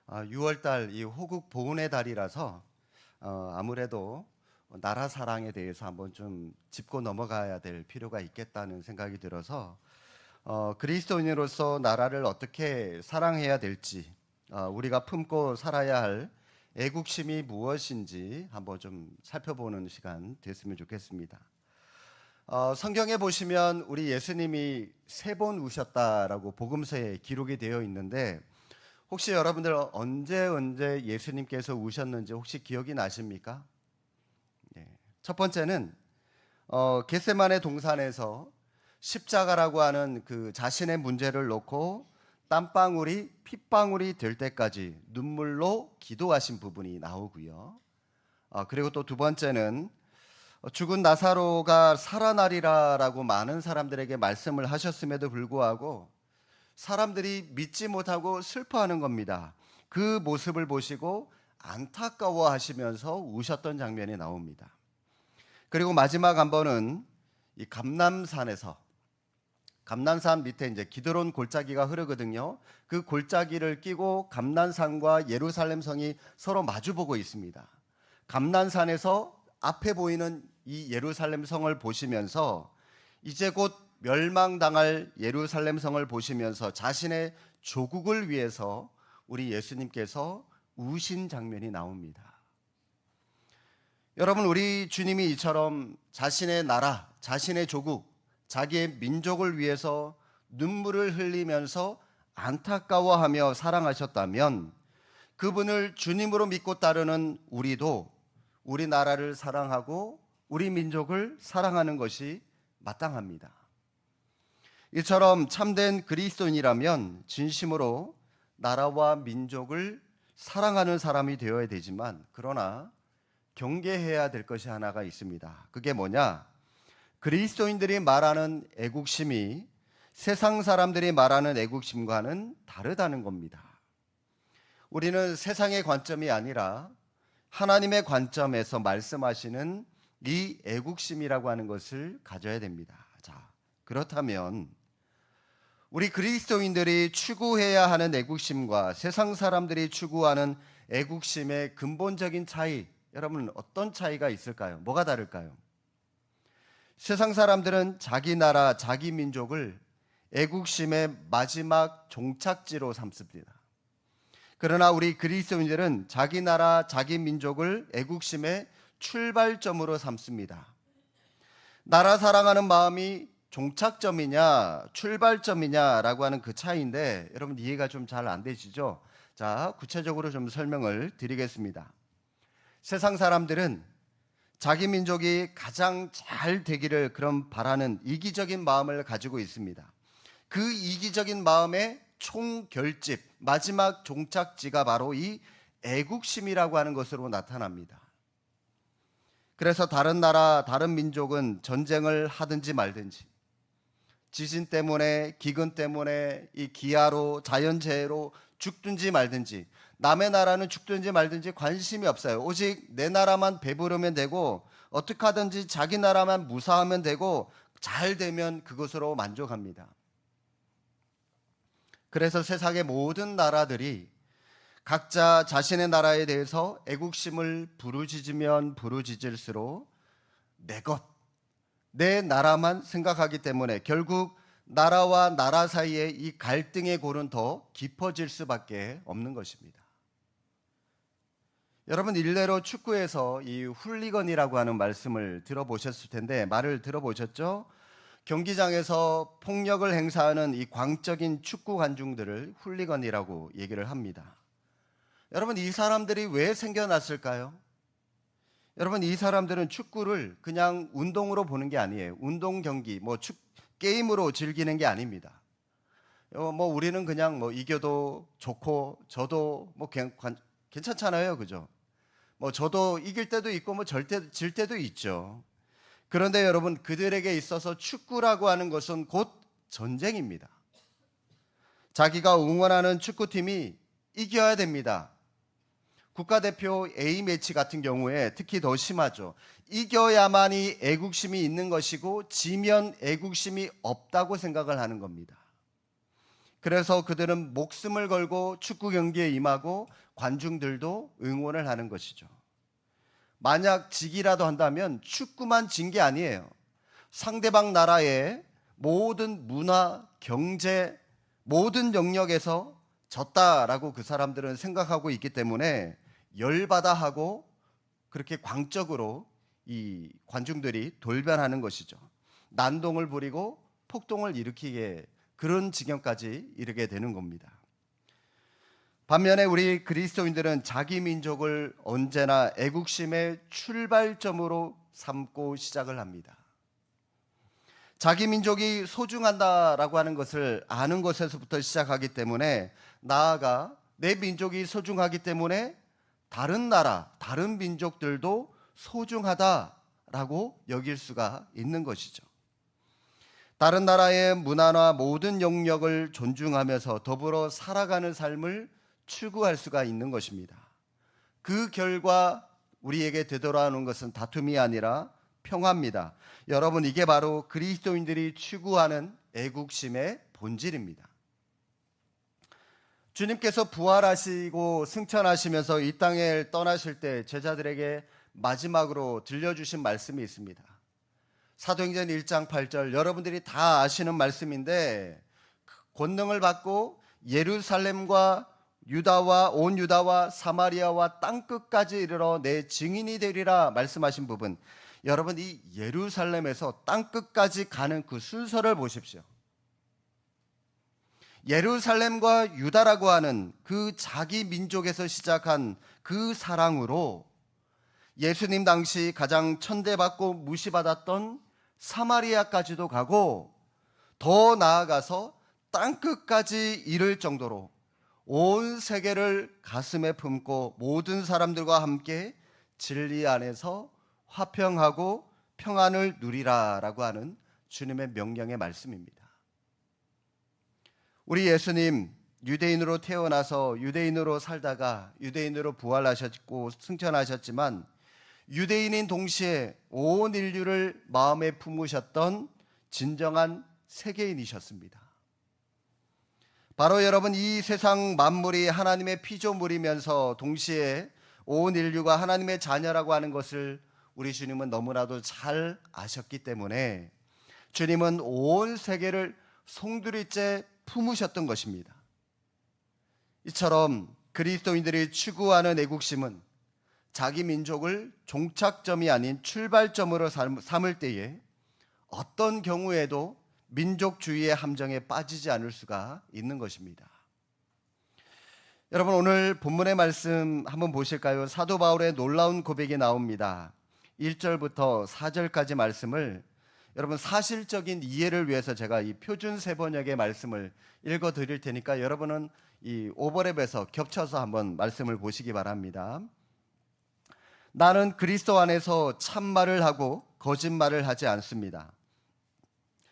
6월달 이 호국 보훈의 달이라서 아무래도 나라 사랑에 대해서 한번 좀 짚고 넘어가야 될 필요가 있겠다는 생각이 들어서 그리스도인으로서 나라를 어떻게 사랑해야 될지, 우리가 품고 살아야 할 애국심이 무엇인지 한번 좀 살펴보는 시간 됐으면 좋겠습니다. 성경에 보시면 우리 예수님이 3번 우셨다라고 복음서에 기록이 되어 있는데, 혹시 여러분들 언제 예수님께서 우셨는지 혹시 기억이 나십니까? 첫 번째는 겟세마네 동산에서 십자가라고 하는 그 자신의 문제를 놓고 땀방울이 핏방울이 될 때까지 눈물로 기도하신 부분이 나오고요. 그리고 또 두 번째는 죽은 나사로가 살아나리라라고 많은 사람들에게 말씀을 하셨음에도 불구하고 사람들이 믿지 못하고 슬퍼하는 겁니다. 그 모습을 보시고 안타까워하시면서 우셨던 장면이 나옵니다. 그리고 마지막 한 번은 이 감람산 밑에 이제 기드론 골짜기가 흐르거든요. 그 골짜기를 끼고 감람산과 예루살렘 성이 서로 마주보고 있습니다. 감람산에서 앞에 보이는 이 예루살렘 성을 보시면서 이제 곧 멸망당할 예루살렘 성을 보시면서 자신의 조국을 위해서 우리 예수님께서 우신 장면이 나옵니다. 여러분, 우리 주님이 이처럼 자신의 나라, 자신의 조국, 자기의 민족을 위해서 눈물을 흘리면서 안타까워하며 사랑하셨다면 그분을 주님으로 믿고 따르는 우리도 우리 나라를 사랑하고 우리 민족을 사랑하는 것이 마땅합니다. 이처럼 참된 그리스도인이라면 진심으로 나라와 민족을 사랑하는 사람이 되어야 되지만, 그러나 경계해야 될 것이 하나가 있습니다. 그게 뭐냐? 그리스도인들이 말하는 애국심이 세상 사람들이 말하는 애국심과는 다르다는 겁니다. 우리는 세상의 관점이 아니라 하나님의 관점에서 말씀하시는 이 애국심이라고 하는 것을 가져야 됩니다. 자, 그렇다면 우리 그리스도인들이 추구해야 하는 애국심과 세상 사람들이 추구하는 애국심의 근본적인 차이, 여러분 어떤 차이가 있을까요? 뭐가 다를까요? 세상 사람들은 자기 나라, 자기 민족을 애국심의 마지막 종착지로 삼습니다. 그러나 우리 그리스도인들은 자기 나라, 자기 민족을 애국심의 출발점으로 삼습니다. 나라 사랑하는 마음이 종착점이냐 출발점이냐라고 하는 그 차이인데, 여러분 이해가 좀 잘 안 되시죠? 자, 구체적으로 좀 설명을 드리겠습니다. 세상 사람들은 자기 민족이 가장 잘 되기를 그런 바라는 이기적인 마음을 가지고 있습니다. 그 이기적인 마음의 총결집, 마지막 종착지가 바로 이 애국심이라고 하는 것으로 나타납니다. 그래서 다른 나라, 다른 민족은 전쟁을 하든지 말든지, 지진 때문에, 기근 때문에, 이 기아로, 자연재해로 죽든지 말든지, 남의 나라는 죽든지 말든지 관심이 없어요. 오직 내 나라만 배부르면 되고, 어떻게 하든지 자기 나라만 무사하면 되고, 잘 되면 그것으로 만족합니다. 그래서 세상의 모든 나라들이 각자 자신의 나라에 대해서 애국심을 부르짖으면 부르짖을수록 내 것, 내 나라만 생각하기 때문에 결국 나라와 나라 사이에 이 갈등의 골은 더 깊어질 수밖에 없는 것입니다. 여러분, 일례로 축구에서 이 훌리건이라고 하는 말씀을 들어보셨을 텐데, 말을 들어보셨죠? 경기장에서 폭력을 행사하는 이 광적인 축구 관중들을 훌리건이라고 얘기를 합니다. 여러분, 이 사람들이 왜 생겨났을까요? 여러분, 이 사람들은 축구를 그냥 운동으로 보는 게 아니에요. 운동 경기, 게임으로 즐기는 게 아닙니다. 우리는 그냥 이겨도 좋고, 저도 괜찮잖아요. 그죠? 저도 이길 때도 있고, 절대 질 때도 있죠. 그런데 여러분, 그들에게 있어서 축구라고 하는 것은 곧 전쟁입니다. 자기가 응원하는 축구팀이 이겨야 됩니다. 국가대표 A매치 같은 경우에 특히 더 심하죠. 이겨야만이 애국심이 있는 것이고 지면 애국심이 없다고 생각을 하는 겁니다. 그래서 그들은 목숨을 걸고 축구 경기에 임하고 관중들도 응원을 하는 것이죠. 만약 지기라도 한다면 축구만 진 게 아니에요. 상대방 나라의 모든 문화, 경제, 모든 영역에서 졌다라고 그 사람들은 생각하고 있기 때문에 열받아 하고 그렇게 광적으로 이 관중들이 돌변하는 것이죠. 난동을 부리고 폭동을 일으키게 그런 지경까지 이르게 되는 겁니다. 반면에 우리 그리스도인들은 자기 민족을 언제나 애국심의 출발점으로 삼고 시작을 합니다. 자기 민족이 소중하다라고 하는 것을 아는 것에서부터 시작하기 때문에 나아가 내 민족이 소중하기 때문에 다른 나라, 다른 민족들도 소중하다라고 여길 수가 있는 것이죠. 다른 나라의 문화나 모든 영역을 존중하면서 더불어 살아가는 삶을 추구할 수가 있는 것입니다. 그 결과 우리에게 되돌아오는 것은 다툼이 아니라 평화입니다. 여러분, 이게 바로 그리스도인들이 추구하는 애국심의 본질입니다. 주님께서 부활하시고 승천하시면서 이 땅을 떠나실 때 제자들에게 마지막으로 들려주신 말씀이 있습니다. 사도행전 1장 8절, 여러분들이 다 아시는 말씀인데 권능을 받고 예루살렘과 온 유다와 사마리아와 땅끝까지 이르러 내 증인이 되리라 말씀하신 부분, 여러분 이 예루살렘에서 땅끝까지 가는 그 순서를 보십시오. 예루살렘과 유다라고 하는 그 자기 민족에서 시작한 그 사랑으로 예수님 당시 가장 천대받고 무시받았던 사마리아까지도 가고 더 나아가서 땅끝까지 이를 정도로 온 세계를 가슴에 품고 모든 사람들과 함께 진리 안에서 화평하고 평안을 누리라라고 하는 주님의 명령의 말씀입니다. 우리 예수님 유대인으로 태어나서 유대인으로 살다가 유대인으로 부활하셨고 승천하셨지만 유대인인 동시에 온 인류를 마음에 품으셨던 진정한 세계인이셨습니다. 바로 여러분, 이 세상 만물이 하나님의 피조물이면서 동시에 온 인류가 하나님의 자녀라고 하는 것을 우리 주님은 너무나도 잘 아셨기 때문에 주님은 온 세계를 송두리째 품으셨던 것입니다. 이처럼 그리스도인들이 추구하는 애국심은 자기 민족을 종착점이 아닌 출발점으로 삼을 때에 어떤 경우에도 민족주의의 함정에 빠지지 않을 수가 있는 것입니다. 여러분, 오늘 본문의 말씀 한번 보실까요? 사도 바울의 놀라운 고백이 나옵니다. 1절부터 4절까지 말씀을 여러분 사실적인 이해를 위해서 제가 이 표준 세번역의 말씀을 읽어 드릴 테니까 여러분은 이 오버랩에서 겹쳐서 한번 말씀을 보시기 바랍니다. 나는 그리스도 안에서 참말을 하고 거짓말을 하지 않습니다.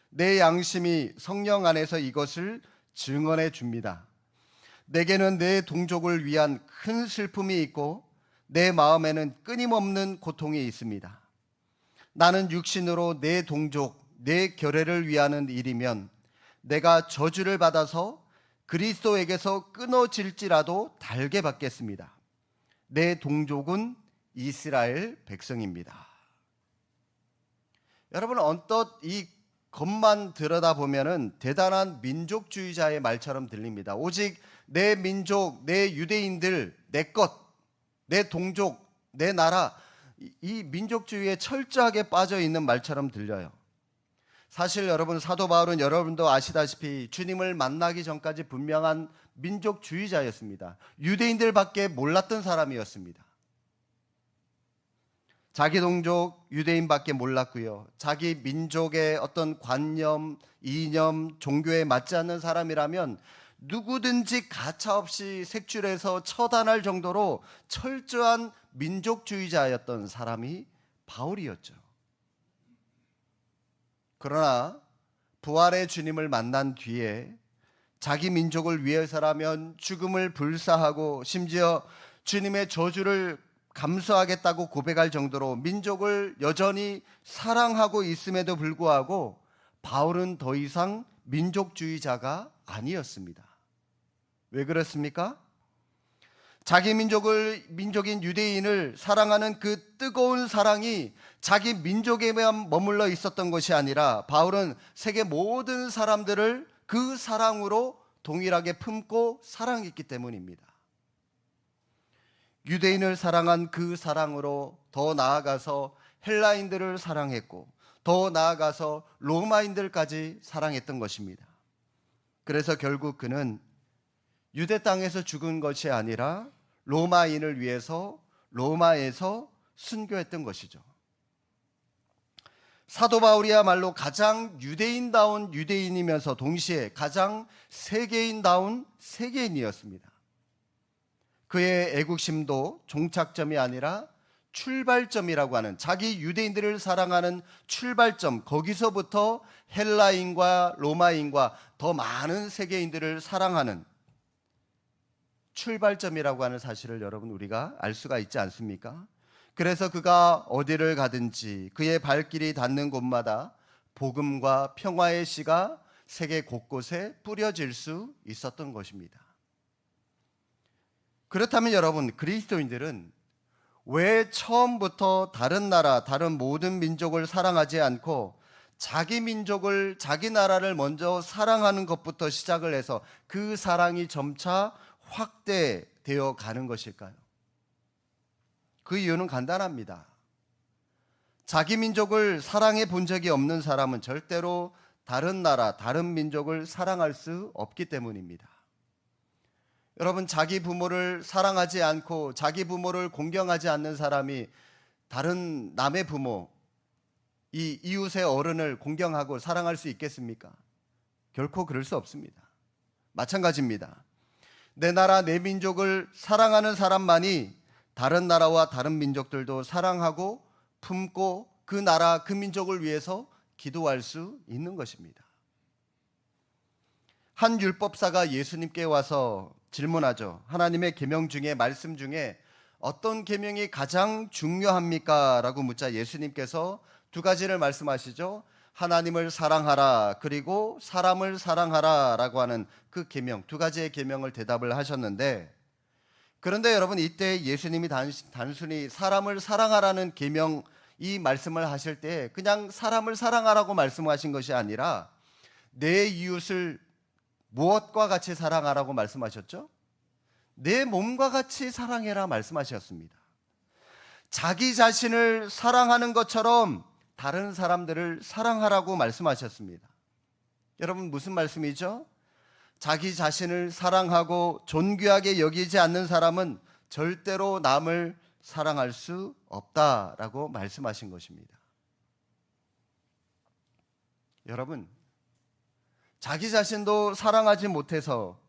내 양심이 성령 안에서 이것을 증언해 줍니다. 내게는 내 동족을 위한 큰 슬픔이 있고 내 마음에는 끊임없는 고통이 있습니다. 나는 육신으로 내 동족, 내 결례를 위하는 일이면 내가 저주를 받아서 그리스도에게서 끊어질지라도 달게 받겠습니다. 내 동족은 이스라엘 백성입니다. 여러분, 언뜻 이 것만 들여다보면은 대단한 민족주의자의 말처럼 들립니다. 오직 내 민족, 내 유대인들, 내 것, 내 동족, 내 나라, 이 민족주의에 철저하게 빠져 있는 말처럼 들려요. 사실 여러분, 사도 바울은 여러분도 아시다시피 주님을 만나기 전까지 분명한 민족주의자였습니다. 유대인들밖에 몰랐던 사람이었습니다. 자기 동족 유대인밖에 몰랐고요. 자기 민족의 어떤 관념, 이념, 종교에 맞지 않는 사람이라면 누구든지 가차없이 색출해서 처단할 정도로 철저한 민족주의자였던 사람이 바울이었죠. 그러나 부활의 주님을 만난 뒤에 자기 민족을 위해서라면 죽음을 불사하고 심지어 주님의 저주를 감수하겠다고 고백할 정도로 민족을 여전히 사랑하고 있음에도 불구하고 바울은 더 이상 민족주의자가 아니었습니다. 왜 그렇습니까? 자기 민족인 유대인을 사랑하는 그 뜨거운 사랑이 자기 민족에만 머물러 있었던 것이 아니라 바울은 세계 모든 사람들을 그 사랑으로 동일하게 품고 사랑했기 때문입니다. 유대인을 사랑한 그 사랑으로 더 나아가서 헬라인들을 사랑했고 더 나아가서 로마인들까지 사랑했던 것입니다. 그래서 결국 그는 유대 땅에서 죽은 것이 아니라 로마인을 위해서 로마에서 순교했던 것이죠. 사도 바울이야말로 가장 유대인다운 유대인이면서 동시에 가장 세계인다운 세계인이었습니다. 그의 애국심도 종착점이 아니라 출발점이라고 하는, 자기 유대인들을 사랑하는 출발점, 거기서부터 헬라인과 로마인과 더 많은 세계인들을 사랑하는 출발점이라고 하는 사실을 여러분 우리가 알 수가 있지 않습니까? 그래서 그가 어디를 가든지 그의 발길이 닿는 곳마다 복음과 평화의 씨가 세계 곳곳에 뿌려질 수 있었던 것입니다. 그렇다면 여러분, 그리스도인들은 왜 처음부터 다른 나라, 다른 모든 민족을 사랑하지 않고 자기 민족을, 자기 나라를 먼저 사랑하는 것부터 시작을 해서 그 사랑이 점차 확대되어 가는 것일까요? 그 이유는 간단합니다. 자기 민족을 사랑해 본 적이 없는 사람은 절대로 다른 나라, 다른 민족을 사랑할 수 없기 때문입니다. 여러분, 자기 부모를 사랑하지 않고 자기 부모를 공경하지 않는 사람이 다른 남의 부모, 이 이웃의 어른을 공경하고 사랑할 수 있겠습니까? 결코 그럴 수 없습니다. 마찬가지입니다. 내 나라, 내 민족을 사랑하는 사람만이 다른 나라와 다른 민족들도 사랑하고 품고 그 나라, 그 민족을 위해서 기도할 수 있는 것입니다. 한 율법사가 예수님께 와서 질문하죠. 하나님의 계명 중에, 말씀 중에 어떤 계명이 가장 중요합니까? 라고 묻자 예수님께서 두 가지를 말씀하시죠. 하나님을 사랑하라, 그리고 사람을 사랑하라 라고 하는 그 계명, 두 가지의 계명을 대답을 하셨는데, 그런데 여러분, 이때 예수님이 단순히 사람을 사랑하라는 계명, 이 말씀을 하실 때 그냥 사람을 사랑하라고 말씀하신 것이 아니라 내 이웃을 무엇과 같이 사랑하라고 말씀하셨죠? 내 몸과 같이 사랑해라 말씀하셨습니다. 자기 자신을 사랑하는 것처럼 다른 사람들을 사랑하라고 말씀하셨습니다. 여러분, 무슨 말씀이죠? 자기 자신을 사랑하고 존귀하게 여기지 않는 사람은 절대로 남을 사랑할 수 없다라고 말씀하신 것입니다. 여러분, 자기 자신도 사랑하지 못해서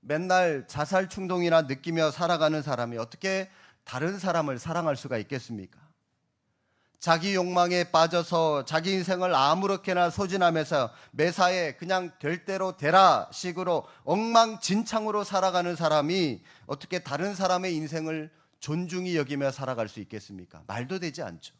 맨날 자살 충동이나 느끼며 살아가는 사람이 어떻게 다른 사람을 사랑할 수가 있겠습니까? 자기 욕망에 빠져서 자기 인생을 아무렇게나 소진하면서 매사에 그냥 될 대로 되라 식으로 엉망진창으로 살아가는 사람이 어떻게 다른 사람의 인생을 존중히 여기며 살아갈 수 있겠습니까? 말도 되지 않죠.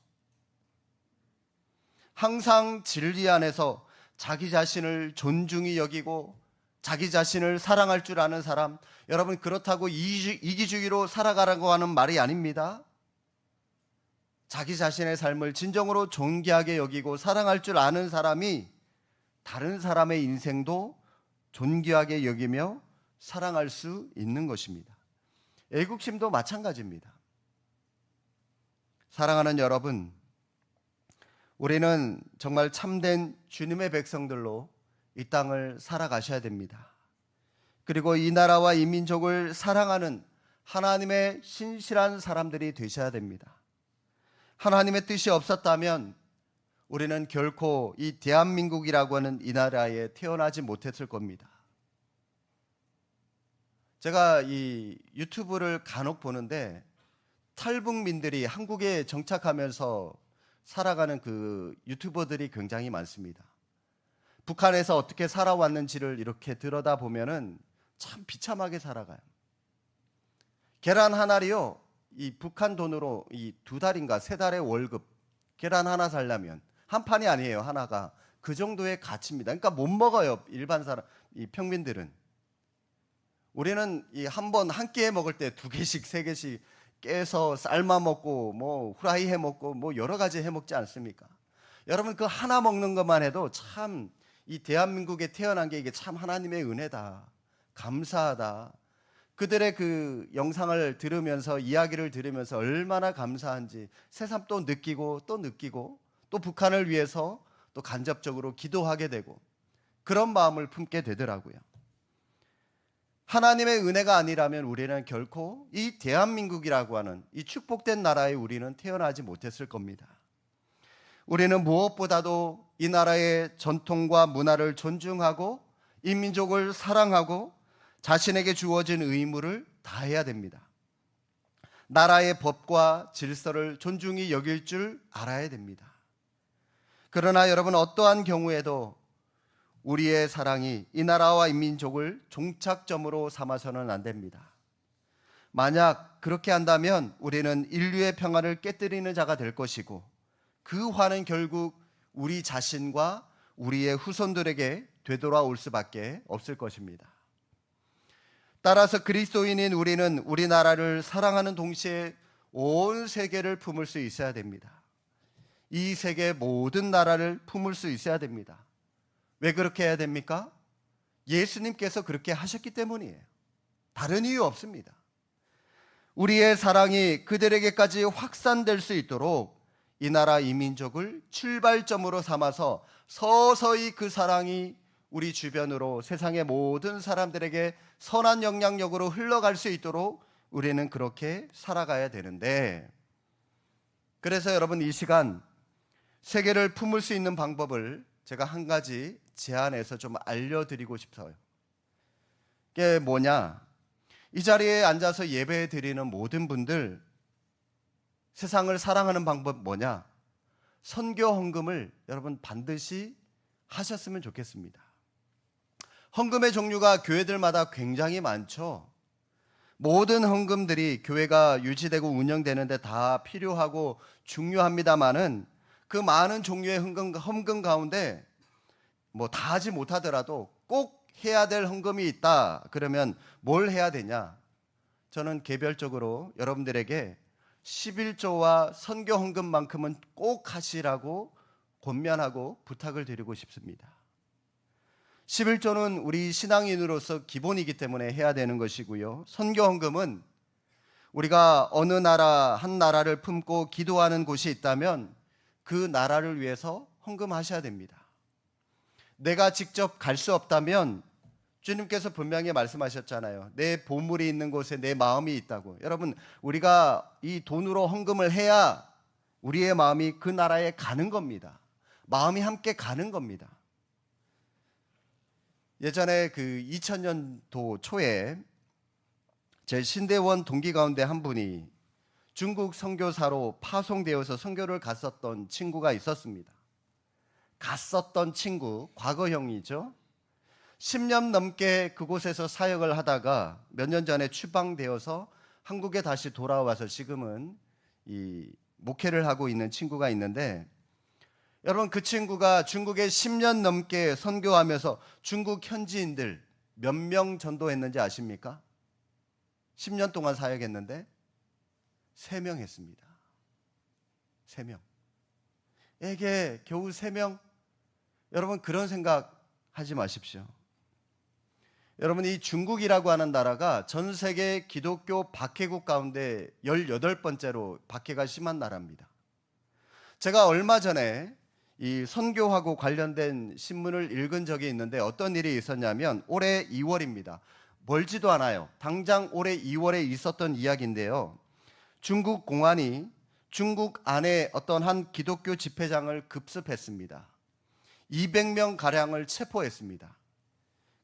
항상 진리 안에서 자기 자신을 존중히 여기고 자기 자신을 사랑할 줄 아는 사람, 여러분, 그렇다고 이기주의로 살아가라고 하는 말이 아닙니다. 자기 자신의 삶을 진정으로 존귀하게 여기고 사랑할 줄 아는 사람이 다른 사람의 인생도 존귀하게 여기며 사랑할 수 있는 것입니다. 애국심도 마찬가지입니다. 사랑하는 여러분, 우리는 정말 참된 주님의 백성들로 이 땅을 살아가셔야 됩니다. 그리고 이 나라와 이 민족을 사랑하는 하나님의 신실한 사람들이 되셔야 됩니다. 하나님의 뜻이 없었다면 우리는 결코 이 대한민국이라고 하는 이 나라에 태어나지 못했을 겁니다. 제가 이 유튜브를 간혹 보는데 탈북민들이 한국에 정착하면서 살아가는 그 유튜버들이 굉장히 많습니다. 북한에서 어떻게 살아왔는지를 이렇게 들여다보면은 참 비참하게 살아가요. 계란 한 알이요, 이 북한 돈으로 이 2달인가 3달의 월급, 계란 하나 살려면, 한 판이 아니에요, 하나가 그 정도의 가치입니다. 그러니까 못 먹어요. 일반 사람, 이 평민들은. 우리는 이 한 번 한 끼에 먹을 때 두 개씩 세 개씩 깨서 삶아 먹고 뭐 후라이 해 먹고 뭐 여러 가지 해 먹지 않습니까? 여러분 그 하나 먹는 것만 해도 참 이 대한민국에 태어난 게 이게 참 하나님의 은혜다. 감사하다. 그들의 그 영상을 들으면서 이야기를 들으면서 얼마나 감사한지 새삼 또 느끼고 또 북한을 위해서 또 간접적으로 기도하게 되고 그런 마음을 품게 되더라고요. 하나님의 은혜가 아니라면 우리는 결코 이 대한민국이라고 하는 이 축복된 나라에 우리는 태어나지 못했을 겁니다. 우리는 무엇보다도 이 나라의 전통과 문화를 존중하고 이 민족을 사랑하고 자신에게 주어진 의무를 다해야 됩니다. 나라의 법과 질서를 존중히 여길 줄 알아야 됩니다. 그러나 여러분 어떠한 경우에도 우리의 사랑이 이 나라와 이 민족을 종착점으로 삼아서는 안 됩니다. 만약 그렇게 한다면 우리는 인류의 평화를 깨뜨리는 자가 될 것이고 그 화는 결국 우리 자신과 우리의 후손들에게 되돌아올 수밖에 없을 것입니다. 따라서 그리스도인인 우리는 우리나라를 사랑하는 동시에 온 세계를 품을 수 있어야 됩니다. 이 세계 모든 나라를 품을 수 있어야 됩니다. 왜 그렇게 해야 됩니까? 예수님께서 그렇게 하셨기 때문이에요. 다른 이유 없습니다. 우리의 사랑이 그들에게까지 확산될 수 있도록 이 나라 이 민족을 출발점으로 삼아서 서서히 그 사랑이 우리 주변으로 세상의 모든 사람들에게 선한 영향력으로 흘러갈 수 있도록 우리는 그렇게 살아가야 되는데, 그래서 여러분 이 시간 세계를 품을 수 있는 방법을 제가 한 가지 제안해서 좀 알려드리고 싶어요. 그게 뭐냐? 이 자리에 앉아서 예배 드리는 모든 분들 세상을 사랑하는 방법 뭐냐? 선교 헌금을 여러분 반드시 하셨으면 좋겠습니다. 헌금의 종류가 교회들마다 굉장히 많죠. 모든 헌금들이 교회가 유지되고 운영되는데 다 필요하고 중요합니다만은 그 많은 종류의 헌금 가운데 뭐 다 하지 못하더라도 꼭 해야 될 헌금이 있다. 그러면 뭘 해야 되냐? 저는 개별적으로 여러분들에게 11조와 선교 헌금만큼은 꼭 하시라고 권면하고 부탁을 드리고 싶습니다. 11조는 우리 신앙인으로서 기본이기 때문에 해야 되는 것이고요. 선교 헌금은 우리가 어느 나라 한 나라를 품고 기도하는 곳이 있다면 그 나라를 위해서 헌금하셔야 됩니다. 내가 직접 갈 수 없다면 주님께서 분명히 말씀하셨잖아요. 내 보물이 있는 곳에 내 마음이 있다고. 여러분, 우리가 이 돈으로 헌금을 해야 우리의 마음이 그 나라에 가는 겁니다. 마음이 함께 가는 겁니다. 예전에 그 2000년도 초에 제 신대원 동기 가운데 한 분이 중국 선교사로 파송되어서 선교를 갔었던 친구가 있었습니다. 갔었던 친구, 과거형이죠. 10년 넘게 그곳에서 사역을 하다가 몇 년 전에 추방되어서 한국에 다시 돌아와서 지금은 이 목회를 하고 있는 친구가 있는데, 여러분 그 친구가 중국에 10년 넘게 선교하면서 중국 현지인들 몇 명 전도했는지 아십니까? 10년 동안 사역했는데 3명 했습니다. 3명. 에게 겨우 3명? 여러분 그런 생각 하지 마십시오. 여러분 이 중국이라고 하는 나라가 전 세계 기독교 박해국 가운데 18번째로 박해가 심한 나라입니다. 제가 얼마 전에 이 선교하고 관련된 신문을 읽은 적이 있는데 어떤 일이 있었냐면 올해 2월입니다. 멀지도 않아요. 당장 올해 2월에 있었던 이야기인데요. 중국 공안이 중국 안에 어떤 한 기독교 집회장을 급습했습니다. 200명 가량을 체포했습니다.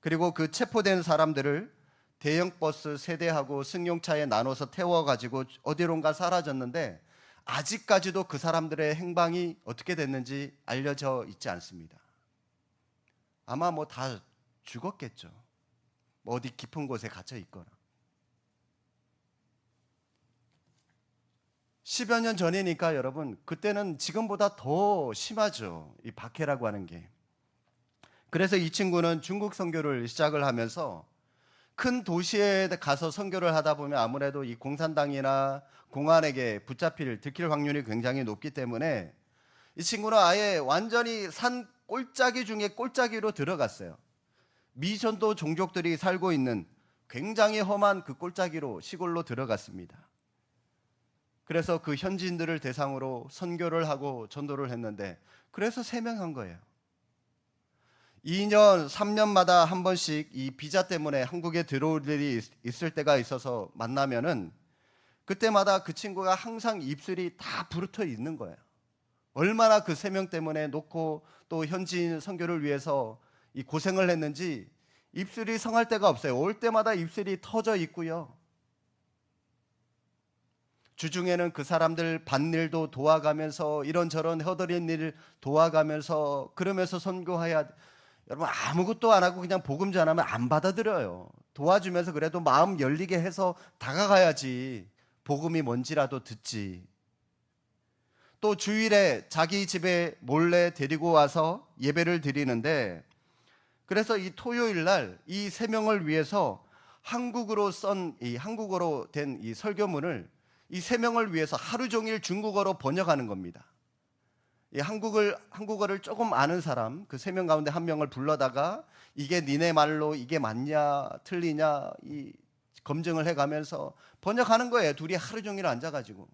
그리고 그 체포된 사람들을 대형 버스 세대하고 승용차에 나눠서 태워가지고 어디론가 사라졌는데 아직까지도 그 사람들의 행방이 어떻게 됐는지 알려져 있지 않습니다. 아마 뭐 다 죽었겠죠. 뭐 어디 깊은 곳에 갇혀 있거나. 10여 년 전이니까 여러분 그때는 지금보다 더 심하죠. 이 박해라고 하는 게. 그래서 이 친구는 중국 선교를 시작을 하면서 큰 도시에 가서 선교를 하다 보면 아무래도 이 공산당이나 공안에게 들킬 확률이 굉장히 높기 때문에 이 친구는 아예 완전히 산 꼴짜기 중에 꼴짜기로 들어갔어요. 미전도 종족들이 살고 있는 굉장히 험한 그 꼴짜기로 시골로 들어갔습니다. 그래서 그 현지인들을 대상으로 선교를 하고 전도를 했는데 그래서 3명 한 거예요. 2년, 3년마다 한 번씩 이 비자 때문에 한국에 들어올 일이 있을 때가 있어서 만나면은 그때마다 그 친구가 항상 입술이 다 부르터 있는 거예요. 얼마나 그 3명 때문에 놓고 또 현지인 선교를 위해서 이 고생을 했는지 입술이 성할 데가 없어요. 올 때마다 입술이 터져 있고요. 주중에는 그 사람들 밭일도 도와가면서 이런저런 허드렛 일을 도와가면서 그러면서 선교해야 여러분 아무것도 안 하고 그냥 복음 전하면 안 받아들여요. 도와주면서 그래도 마음 열리게 해서 다가가야지 복음이 뭔지라도 듣지. 또 주일에 자기 집에 몰래 데리고 와서 예배를 드리는데 그래서 이 토요일 날 이 3명을 위해서 한국어로 된 이 설교문을 이 3명을 위해서 하루 종일 중국어로 번역하는 겁니다. 이 한국어를 조금 아는 사람 그 3명 가운데 한 명을 불러다가 이게 니네 말로 이게 맞냐 틀리냐 이 검증을 해가면서 번역하는 거예요. 둘이 하루 종일 앉아가지고.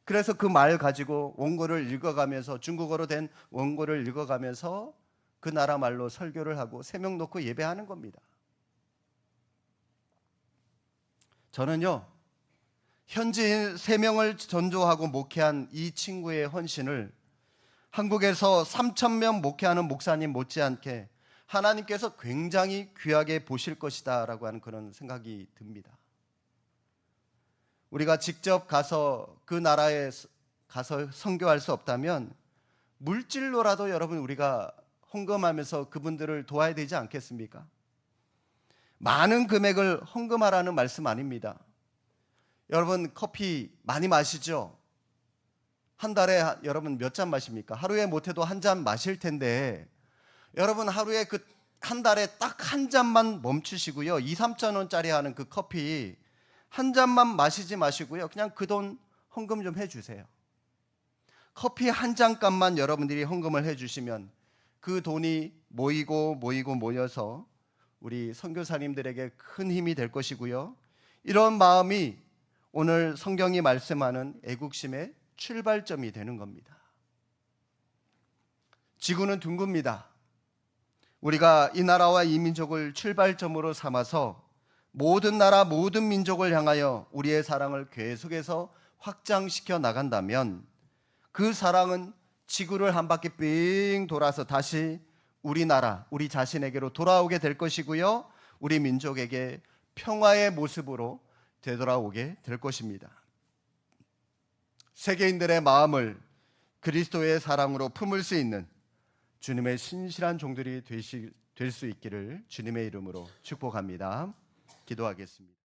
그래서 그 말 가지고 원고를 읽어가면서 중국어로 된 원고를 읽어가면서 그 나라 말로 설교를 하고 3명 놓고 예배하는 겁니다. 저는요 현지인 3명을 전도하고 목회한 이 친구의 헌신을 한국에서 3,000명 목회하는 목사님 못지않게 하나님께서 굉장히 귀하게 보실 것이다 라고 하는 그런 생각이 듭니다. 우리가 직접 가서 그 나라에 가서 선교할 수 없다면 물질로라도 여러분 우리가 헌금하면서 그분들을 도와야 되지 않겠습니까? 많은 금액을 헌금하라는 말씀 아닙니다. 여러분 커피 많이 마시죠? 한 달에 여러분 몇 잔 마십니까? 하루에 못해도 한 잔 마실 텐데 여러분 하루에 그 한 달에 딱 한 잔만 멈추시고요. 2, 3천 원짜리 하는 그 커피 한 잔만 마시지 마시고요. 그냥 그 돈 헌금 좀 해주세요. 커피 한 잔 값만 여러분들이 헌금을 해주시면 그 돈이 모여서 우리 선교사님들에게 큰 힘이 될 것이고요. 이런 마음이 오늘 성경이 말씀하는 애국심의 출발점이 되는 겁니다. 지구는 둥굽니다. 우리가 이 나라와 이 민족을 출발점으로 삼아서 모든 나라 모든 민족을 향하여 우리의 사랑을 계속해서 확장시켜 나간다면 그 사랑은 지구를 한 바퀴 삥 돌아서 다시 우리나라 우리 자신에게로 돌아오게 될 것이고요. 우리 민족에게 평화의 모습으로 되돌아오게 될 것입니다. 세계인들의 마음을 그리스도의 사랑으로 품을 수 있는 주님의 신실한 종들이 될 수 있기를 주님의 이름으로 축복합니다. 기도하겠습니다.